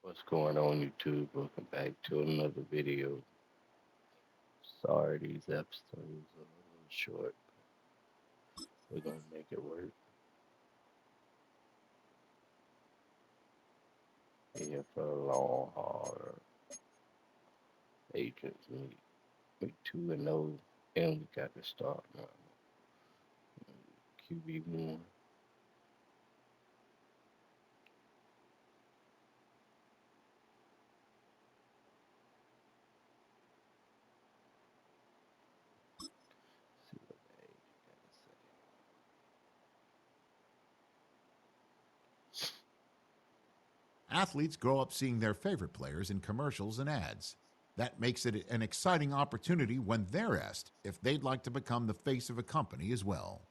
What's going on, YouTube? Welcome back to another video. Sorry, these episodes are a little short. We're gonna make it work. Here for a long haul. Agents, we 2-0, and we got to start now. QB1. See what the agent got to say. Athletes grow up seeing their favorite players in commercials and ads. That makes it an exciting opportunity when they're asked if they'd like to become the face of a company as well.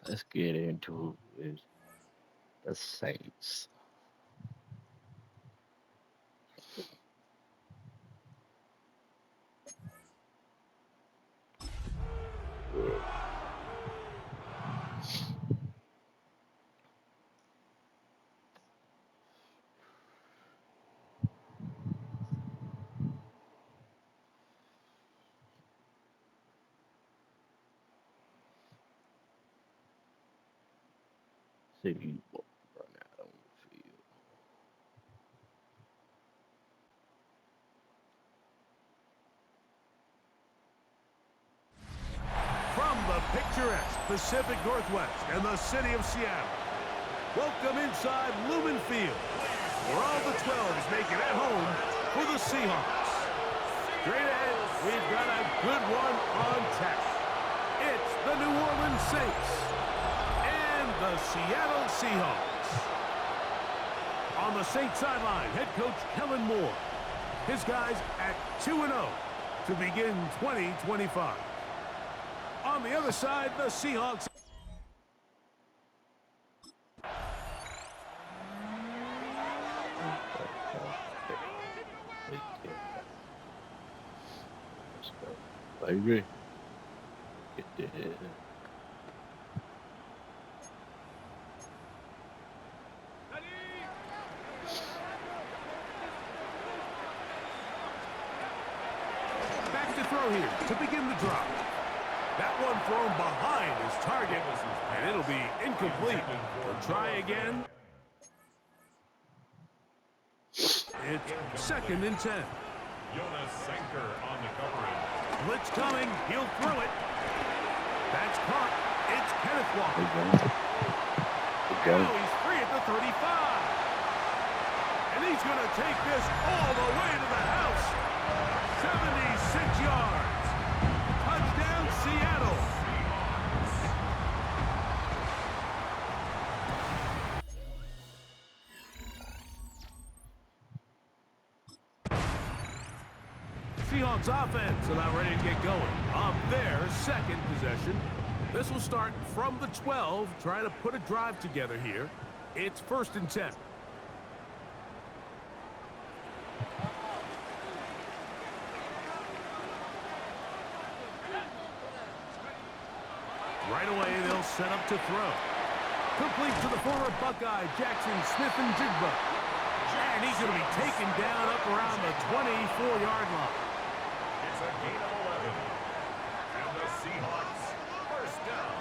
Let's get into it. The Saints. City won't run out on the field. From the picturesque Pacific Northwest and the city of Seattle, welcome inside Lumen Field, where all the 12s make it at home for the Seahawks. Straight ahead, we've got a good one on tap. It's the New Orleans Saints and the Seattle Seahawks. On the Saints sideline, head coach Kellen Moore. His guys at 2-0 to begin 2025. On the other side, the Seahawks. Let's go. Baby. Get there. Back to throw here to begin the drive. That one thrown behind his target, and it'll be incomplete. We'll try again. It's 2nd and 10. Jonas Sanker on the coverage. Blitz coming. He'll throw it. That's caught. It's Kenneth Walker. Go. Now he's free at the 35. And he's going to take this all the way to the house. 76 yards. Touchdown, Seattle. Seahawks offense about ready to get going on their 2nd possession. This will start from the 12, trying to put a drive together here. It's 1st and 10. Right away, they'll set up to throw. Complete to the former Buckeye, Jackson Smith-Njigba. And he's going to be taken down up around the 24-yard line. It's a gain of 11. And the Seahawks, first down.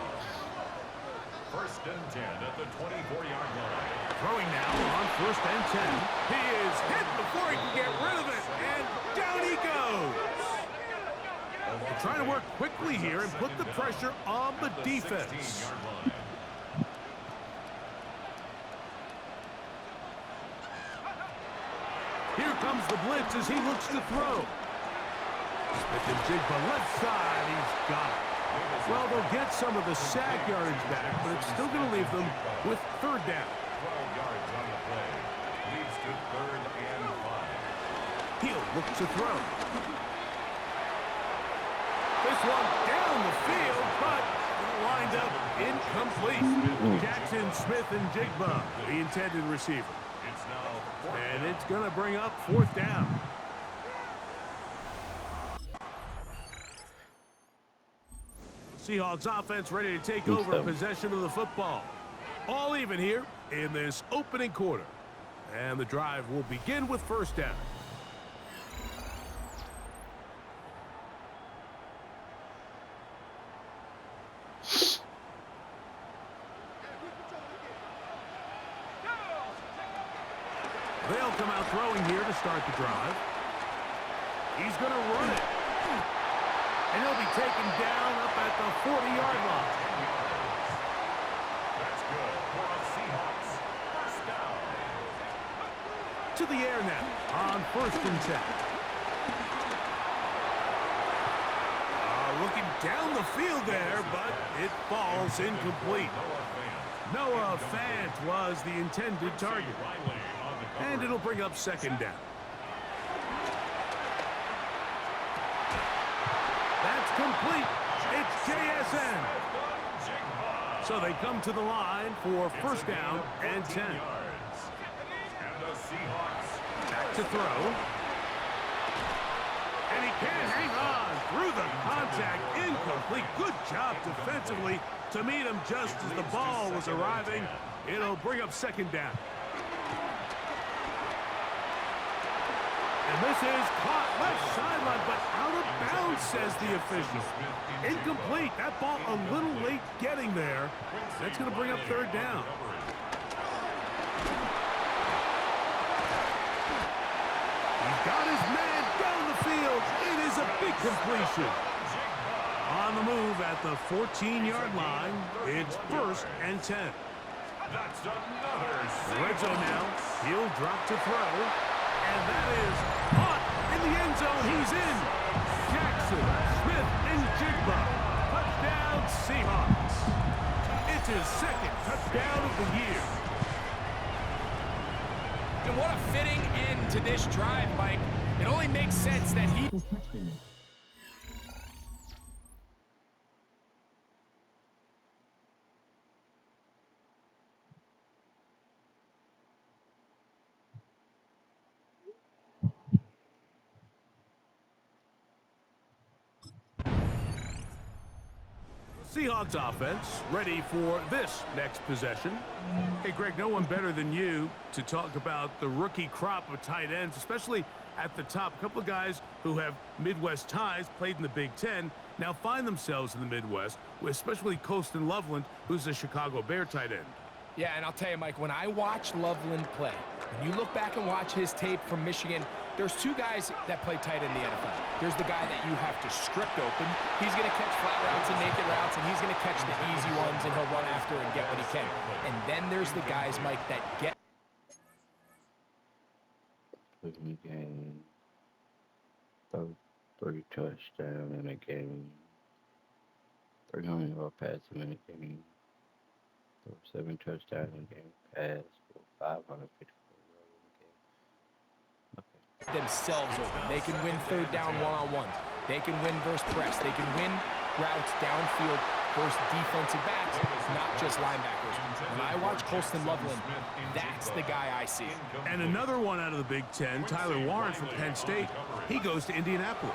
1st and 10 at the 24-yard line. Throwing now on 1st and 10. He is hit before he can get rid of it. And down he goes. They're trying to work quickly here and put the pressure on the defense. Here comes the blitz as he looks to throw. Smith-Njigba left side. He's got it. Well, they'll get some of the sack yardage back, but it's still going to leave them with 3rd down. 12 yards on the play. Leads to 3rd and 5. He'll look to throw. This one down the field, but lined up incomplete. Jackson Smith-Njigba, the intended receiver. It's now And it's going to bring up 4th down. Seahawks offense ready to take over possession of the football. All even here in this opening quarter. And the drive will begin with 1st down. They'll come out throwing here to start the drive. He's going to run it. And he'll be taken down up at the 40-yard line. That's good for the Seahawks. First down. To the air now on 1st and 10. Looking down the field there, but it falls incomplete. Noah Fant was the intended target. And it'll bring up 2nd down. That's complete. It's JSN. So they come to the line for 1st down and 10. And the Seahawks Back to throw. And he can't hang on through the contact. Incomplete. Good job defensively to meet him just as the ball was arriving. It'll bring up 2nd down. And this is caught left sideline, but out of bounds, says the official. Incomplete. That ball a little late getting there. That's going to bring up 3rd down. He's got his man down the field. It is a big completion. On the move at the 14-yard line, it's 1st and 10. That's another Red zone now. He'll drop to throw. And that is caught in the end zone. He's in. Jackson Smith-Njigba. Touchdown, Seahawks. It's his 2nd touchdown of the year. And what a fitting end to this drive, Mike. It only makes sense that he... Seahawks offense ready for this next possession. Hey, Greg, no one better than you to talk about the rookie crop of tight ends, especially at the top. A couple of guys who have Midwest ties, played in the Big Ten, now find themselves in the Midwest, especially Colston Loveland, who's a Chicago Bear tight end. Yeah, and I'll tell you, Mike, when I watch Loveland play, when you look back and watch his tape from Michigan, there's 2 guys that play tight in the NFL. There's the guy that you have to script open. He's going to catch flat routes and naked routes, and he's going to catch the easy ones, and he'll run after and get what he can. And then there's the guys, Mike, that get... Game. 3 touchdowns in a game. 300-yard passing in a game. 7 touchdowns in a game. Pass for 554 yards in a game. Okay. themselves open. They can win 3rd down one-on-one. They can win versus press. They can win routes downfield versus defensive backs, not just linebackers. When I watch Colston Loveland, that's the guy I see. And another one out of the Big Ten, Tyler Warren from Penn State. He goes to Indianapolis.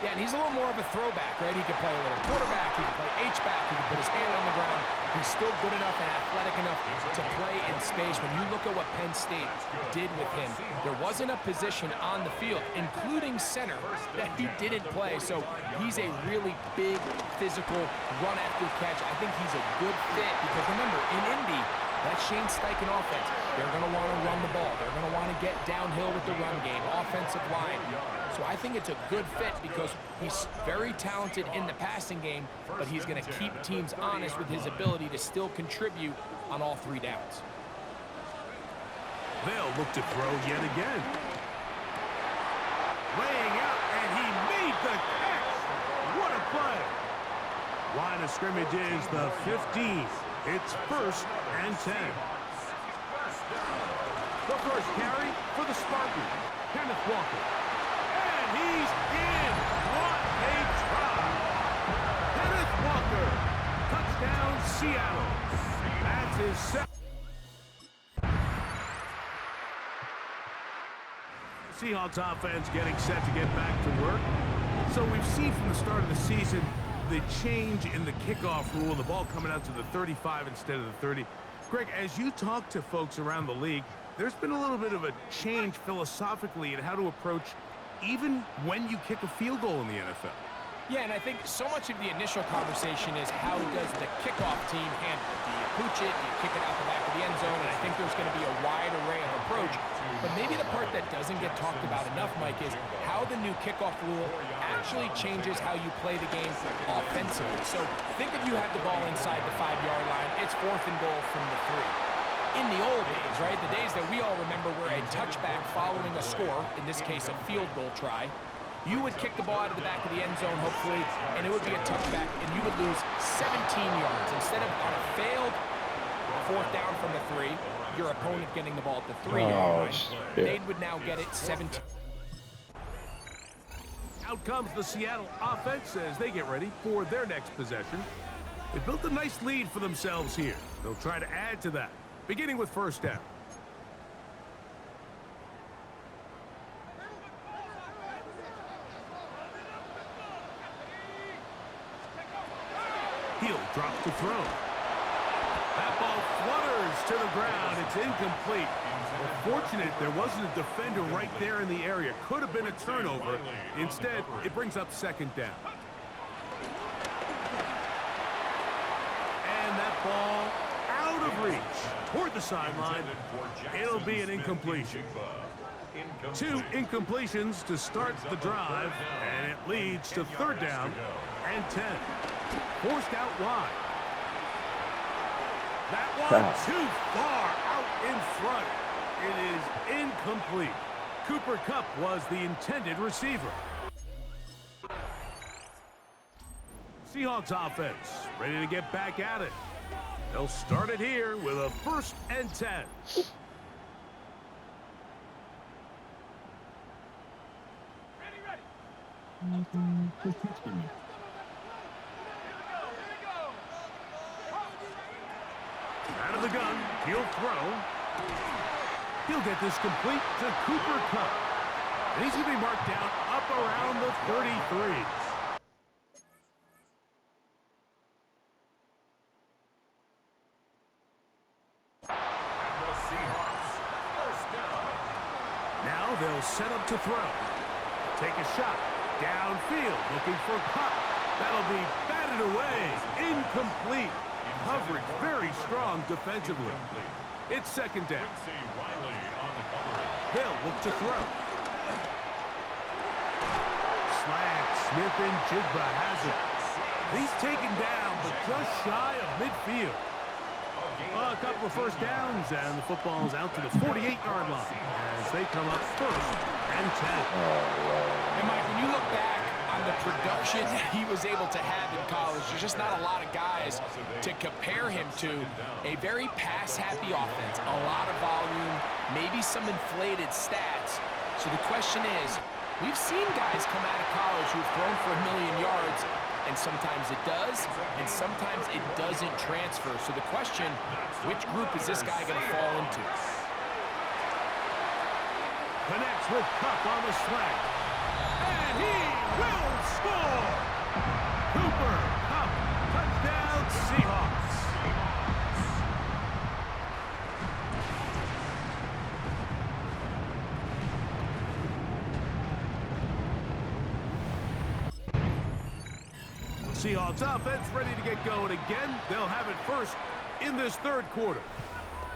Yeah, and he's a little more of a throwback, right? He can play a little quarterback, he can play H-back, he can put his hand on the ground. He's still good enough and athletic enough to play in space. When you look at what Penn State did with him, there wasn't a position on the field, including center, that he didn't play. So he's a really big, physical, run-after-catch. I think he's a good fit because, remember, in Indy, that Shane Steichen offense, they're going to want to run the ball. They're going to want to get downhill with the run game, offensive line. So I think it's a good fit because he's very talented in the passing game, but he's going to keep teams honest with his ability to still contribute on all 3 downs. They'll look to throw yet again. Laying out, and he made the catch. What a play. Line of scrimmage is the 15. It's 1st and 10. The first carry for the Spartans, Kenneth Walker. And he's in. What a try. Kenneth Walker. Touchdown, Seattle. That's his second. Seahawks offense getting set to get back to work. So we've seen from the start of the season the change in the kickoff rule, the ball coming out to the 35 instead of the 30. Greg, as you talk to folks around the league, there's been a little bit of a change philosophically in how to approach even when you kick a field goal in the NFL. Yeah, and I think so much of the initial conversation is how does the kickoff team handle it? Do you pooch it? Do you kick it out the back of the end zone? And I think there's going to be a wide array of approach. But maybe the part that doesn't get talked about enough, Mike, is how the new kickoff rule actually changes how you play the game offensively. So think if you have the ball inside the 5-yard line, it's 4th and goal from the 3. In the old days, right, the days that we all remember were a touchback following a score, in this case a field goal try, you would kick the ball out of the back of the end zone, hopefully, and it would be a touchback, and you would lose 17 yards. Instead of on a failed 4th down from the 3, your opponent getting the ball at the 3-yard line, they would now get it 17. Out comes the Seattle offense as they get ready for their next possession. They built a nice lead for themselves here. They'll try to add to that, beginning with 1st down. He'll drop to throw. That ball flutters to the ground. It's incomplete. Well, fortunate there wasn't a defender right there in the area. Could have been a turnover. Instead, it brings up 2nd down. And that ball out of reach toward the sideline. It'll be an incompletion. 2 incompletions to start the drive, and it leads to 3rd down and 10. Forced out wide. That one too far out in front. It is incomplete. Cooper Kupp was the intended receiver. Seahawks offense ready to get back at it. They'll start it here with a 1st and 10. Out of the gun, he'll throw. He'll get this complete to Cooper Kupp. And he's going to be marked down up around the 33. Now they'll set up to throw. Take a shot. Downfield, looking for Kupp. That'll be batted away. Incomplete. Coverage very strong defensively. It's 2nd down. They'll look to throw. Slant. Smith and Jigba has it. He's taken down, but just shy of midfield. A couple of 1st downs, and the football's out to the 48-yard line as they come up 1st and 10. And Mike, when you look back on the production he was able to have in college, there's just not a lot of guys to compare him to. A very pass-happy offense, a lot of volume, maybe some inflated stats. So the question is, we've seen guys come out of college who've thrown for 1 million yards and sometimes it does, and sometimes it doesn't transfer. So the question, which group is this guy going to fall into? Connects with Cup on the slant. And he will score! Cooper Cup, touchdown Seahawks. Seahawks offense ready to get going again. They'll have it first in this third quarter.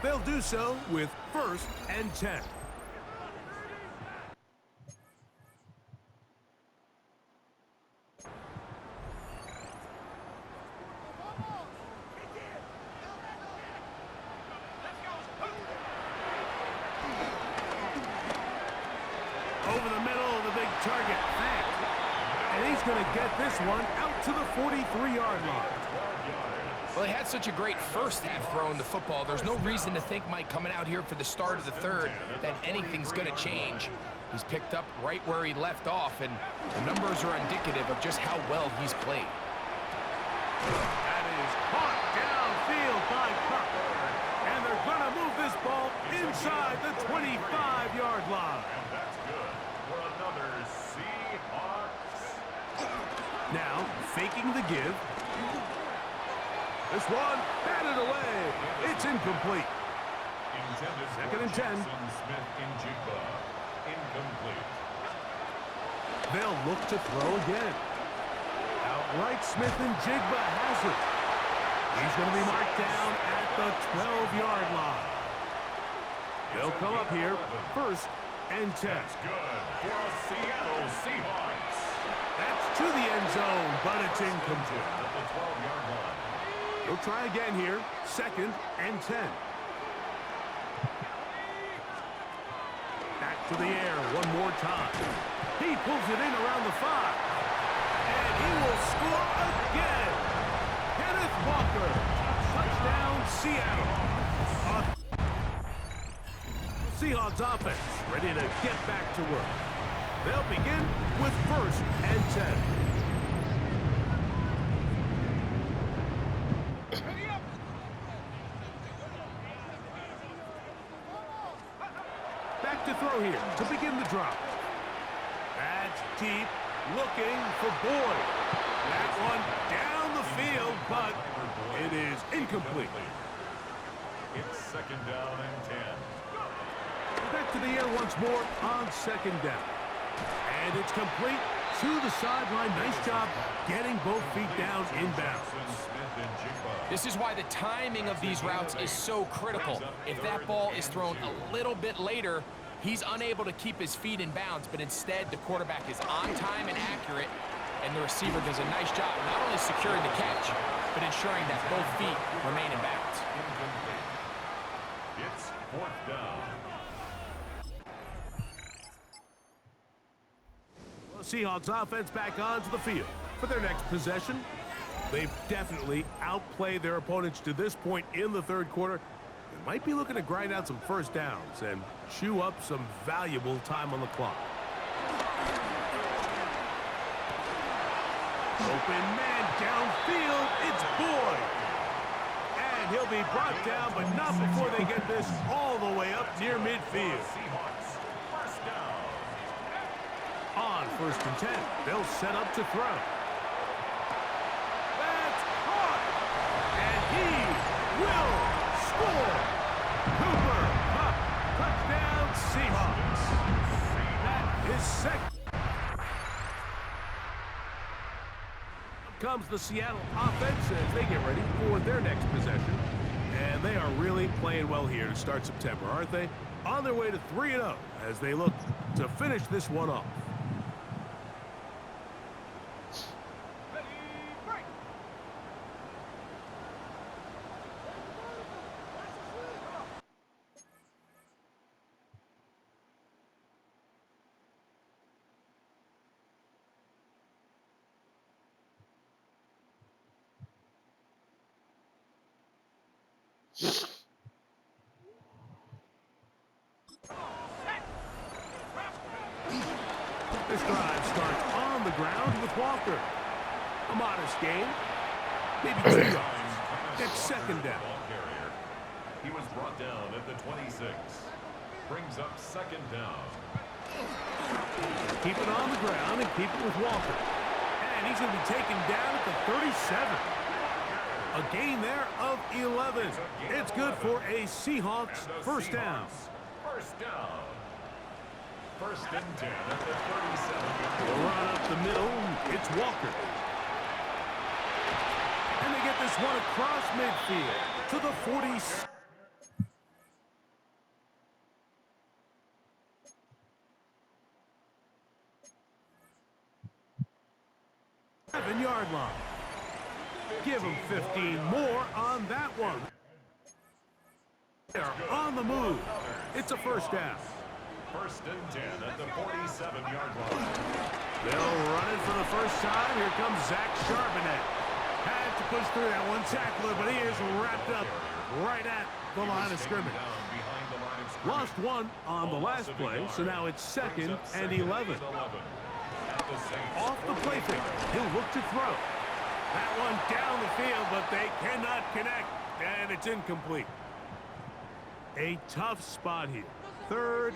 They'll do so with 1st and 10. Over the middle of the big target. And he's going to get this one out to the 43-yard line. Well, he had such a great first half throwing the football. There's no reason to think, Mike, coming out here for the start of the third, that anything's going to change. He's picked up right where he left off, and the numbers are indicative of just how well he's played. That is caught downfield by Cup. And they're going to move this ball inside the 25-yard line. And that's good for another Seahawks. Now, faking the give. This one, batted away. It's incomplete. Intended for 2nd and 10. Jackson Smith-Njigba. Incomplete. They'll look to throw again. Outright Smith-Njigba has it. He's going to be marked down at the 12-yard line. They'll come up here, 1st and 10. That's good for a Seattle Seahawks. That's to the end zone, but it's incomplete. At the 12-yard line. He'll try again here, 2nd and 10. Back to the air one more time. He pulls it in around the 5. And he will score again. Kenneth Walker, touchdown Seattle. Seahawks offense ready to get back to work. They'll begin with 1st and 10. Back to throw here to begin the drive. That's deep, looking for Boyd. That one down the field, but it is incomplete. It's 2nd down and 10. Back to the air once more on 2nd down. And it's complete to the sideline. Nice job getting both feet down inbounds. This is why the timing of these routes is so critical. If that ball is thrown a little bit later, he's unable to keep his feet in bounds, but instead the quarterback is on time and accurate, and the receiver does a nice job not only securing the catch, but ensuring that both feet remain in bounds. It's 4th down. Seahawks offense back onto the field for their next possession. They've definitely outplayed their opponents to this point in the third quarter. They might be looking to grind out some 1st downs and chew up some valuable time on the clock. Open man downfield, it's Boyd. And he'll be brought down, but not before they get this all the way up near midfield. Seahawks, 1st down. On 1st and 10, they'll set up to throw. That's caught! And he will score! Cooper Kupp, touchdown Seahawks. That is 2nd. Up comes the Seattle offense as they get ready for their next possession. And they are really playing well here to start September, aren't they? On their way to 3-0 as they look to finish this one off. This drive starts on the ground with Walker. A modest gain. Maybe 2 yards. It's second down. He was brought down at the 26. Brings up second down. Keep it on the ground and keep it with Walker. And he's going to be taken down at the 37. A gain there of 11. It's good for a Seahawks first down. First down. First and 10 at the 37. They'll run up the middle. It's Walker. And they get this one across midfield to the 40. 7-yard line. Give them 15 more on that one. They're on the move. It's a first down. First and 10 at the 47-yard line. They'll run it for the first time. Here comes Zach Charbonnet. Had to push through that one tackler, but he is wrapped up right at the line of scrimmage. Lost one on the last play, so now it's second and 11. Off the play fake. He'll look to throw. That one down the field, but they cannot connect, and it's incomplete. A tough spot here. Third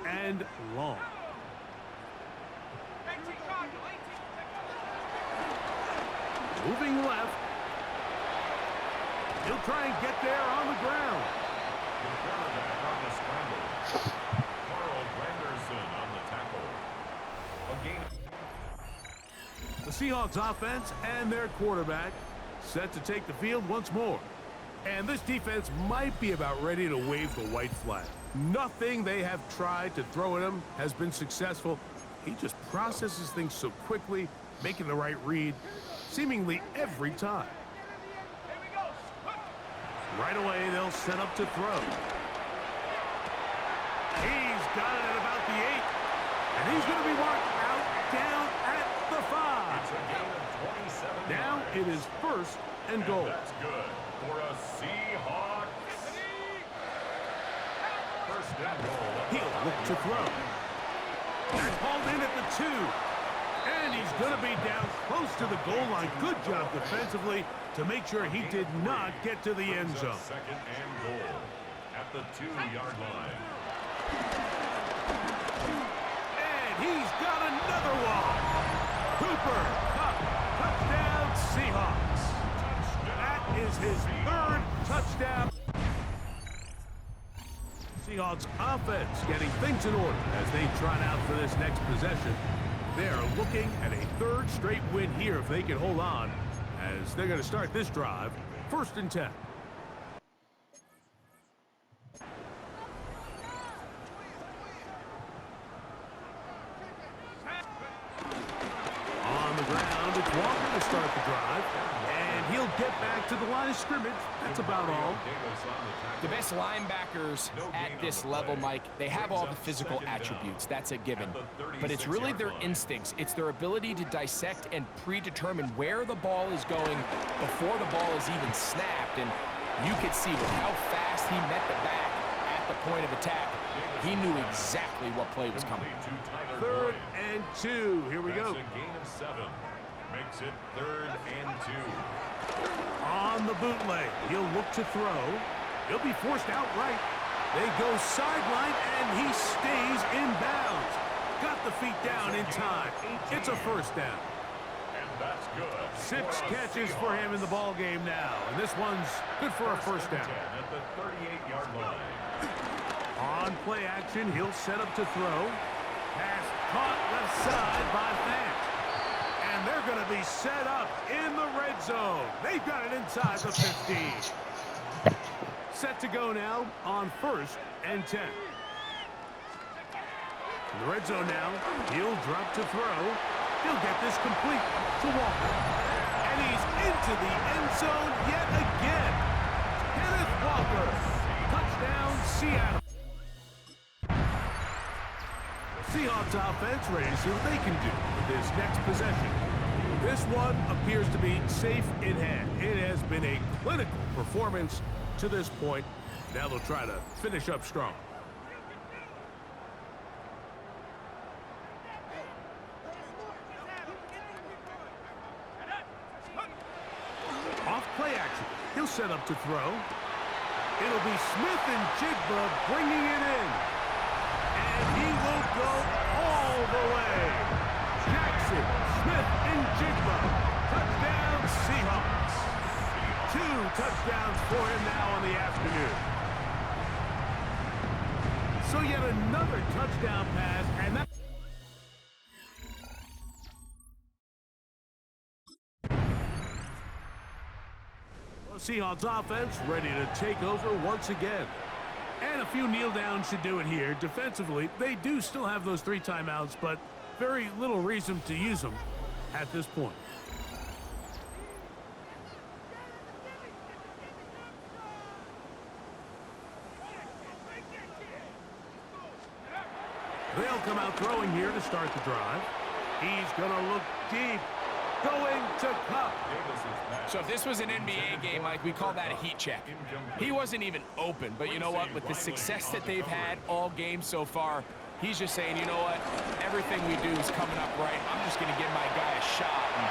and long. Moving left. He'll try and get there on the ground. The quarterback on the scramble. Carl Granderson on the tackle. A gain. The Seahawks offense and their quarterback set to take the field once more. And this defense might be about ready to wave the white flag. Nothing they have tried to throw at him has been successful. He just processes things so quickly, making the right read, seemingly every time. Right away, they'll set up to throw. He's got it at about the 8. And he's going to be marked out down at the 5. It's a gain of 27 Now yards. it is first and goal. That's good for a Seahawks. First and goal. He'll look to throw. That's hauled in at the 2. And he's going to be down close to the goal line. Good job defensively to make sure he did not get to the end zone. Second and goal at the 2-yard line. And he's got another one. Cooper Kupp, touchdown Seahawks. That is his third touchdown. Seahawks offense getting things in order as they trot out for this next possession. They are looking at a third straight win here if they can hold on, as they're going to start this drive first and 10. On the ground, it's Walker to start the drive, and he'll get back to the line of scrimmage. That's about all. The best linebackers at this level, Mike, they have all the physical attributes. That's a given. But it's really their instincts. It's their ability to dissect and predetermine where the ball is going before the ball is even snapped. And you could see with how fast he met the back at the point of attack, he knew exactly what play was coming. Third and 2. Here we go. That's a gain of 7. Makes it third and 2. On the bootleg, he'll look to throw. He'll be forced outright. They go sideline, and he stays in bounds. Got the feet down in time. It's a first down. And that's good. 6 catches for him in the ball game now, and this one's good for a first down. At the 38-yard line. On play action, he'll set up to throw. Pass caught left side by Fant. And they're going to be set up in the red zone. They've got it inside the 15. Set to go now on first and 10. In the red zone now, he'll drop to throw. He'll get this complete to Walker. And he's into the end zone yet again. Kenneth Walker. Touchdown, Seattle. Seahawks offense ready to see what they can do with this next possession. This one appears to be safe in hand. It has been a clinical performance to this point. Now they'll try to finish up strong. set up to throw. It'll be Smith and Jigba bringing it in. And he will go all the way. Jackson, Smith, and Jigba. Touchdown, Seahawks. 2 touchdowns for him now on the afternoon. So yet another touchdown pass, and that... Seahawks offense ready to take over once again. And a few kneel downs should do it here. Defensively, they do still have those 3 timeouts, but very little reason to use them at this point. They'll come out throwing here to start the drive. He's going to look deep. Going to Cup. So if this was an NBA game, Mike, we call that a heat check. He wasn't even open, but you know what? With the success that they've had all game so far, he's just saying, you know what? Everything we do is coming up right. I'm just going to give my guy a shot. And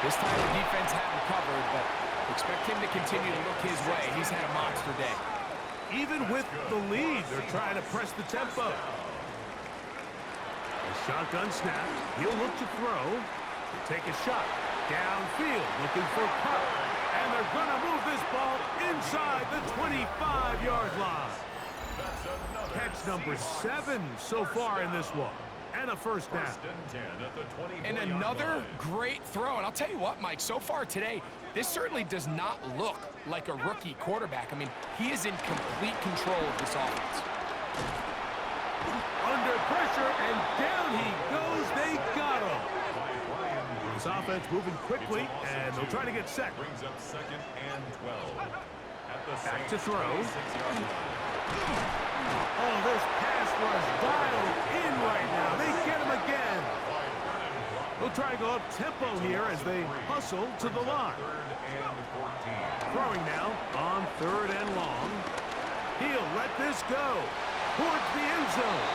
this time the defense had him covered, but expect him to continue to look his way. He's had a monster day. Even with the lead, they're trying to press the tempo. A shotgun snap. He'll look to throw. He'll take a shot. Downfield, looking for Cup. And they're going to move this ball inside the 25-yard line. Catch number 7 so far in this one. And a first down. And another great throw. And I'll tell you what, Mike, so far today, this certainly does not look like a rookie quarterback. I mean, he is in complete control of this offense. Under pressure, and down he goes. They got him. This offense moving quickly, and they'll try to get set. Brings up 2nd and 12. Back to throw. Oh, this pass rush dialed in right now. They get him again. They'll try to go up tempo here as they hustle to the line. Throwing now on 3rd and long. He'll let this go towards the end zone.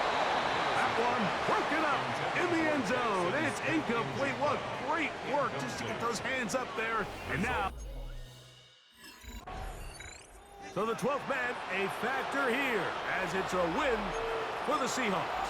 That one broken up in the end zone. And it's incomplete. What great work just to get those hands up there. And now, so the 12th man, a factor here as it's a win for the Seahawks.